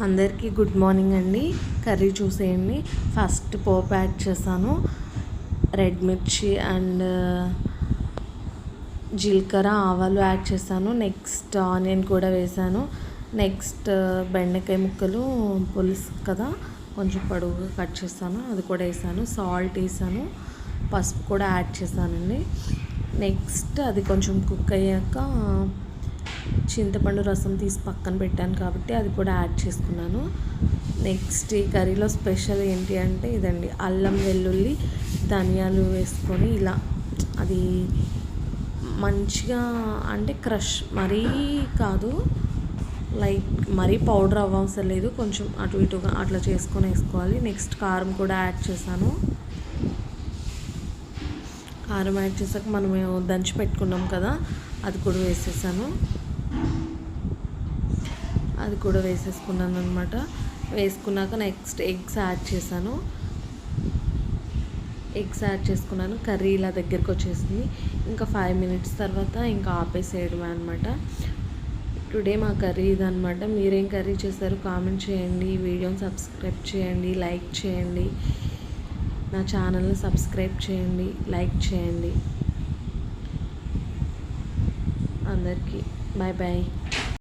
అందరికీ good morning అండి. Curry చూసేయండి. ఫస్ట్ పోపు యాడ్ చేశాను, రెడ్ మిర్చి అండ్ జీలకర్ర ఆవాలు యాడ్ చేశాను. నెక్స్ట్ ఆనియన్ కూడా వేసాను. నెక్స్ట్ బెండకాయ ముక్కలు పులుసు కదా కొంచెం పొడవుగా కట్ చేస్తాను, అది కూడా వేసాను. సాల్ట్ వేసాను, పసుపు కూడా యాడ్ చేశానండి. నెక్స్ట్ అది కొంచెం కుక్ అయ్యాక చింతపండు రసం తీసి పక్కన పెట్టాను కాబట్టి అది కూడా యాడ్ చేసుకున్నాను. నెక్స్ట్ ఈ కర్రీలో స్పెషల్ ఏంటి అంటే ఇదండి, అల్లం వెల్లుల్లి ధనియాలు వేసుకొని ఇలా అది మంచిగా అంటే క్రష్ మరీ కాదు, లైక్ మరీ పౌడర్ అవ్వవసరం లేదు, కొంచెం అటు ఇటుగా అట్లా చేసుకొని వేసుకోవాలి. నెక్స్ట్ కారం కూడా యాడ్ చేశాను. కారం యాడ్ చేసాక మనం దంచి పెట్టుకున్నాం కదా అది కూడా వేసేసాను. అది కూడా వేసేసుకున్నాను అనమాట. వేసుకున్నాక నెక్స్ట్ ఎగ్స్ యాడ్ చేశాను. ఎగ్స్ యాడ్ చేసుకున్నాను. కర్రీ ఇలా దగ్గరికి వచ్చేసింది. ఇంకా 5 minutes తర్వాత ఇంకా ఆపేసేయడమే అనమాట. టుడే మా కర్రీ ఇదనమాట. మీరేం కర్రీ చేశారు కామెంట్ చేయండి. వీడియోని సబ్స్క్రైబ్ చేయండి, లైక్ చేయండి, నా ఛానల్ని సబ్స్క్రైబ్ చేయండి, లైక్ చేయండి. అందరికీ బాయ్ బాయ్.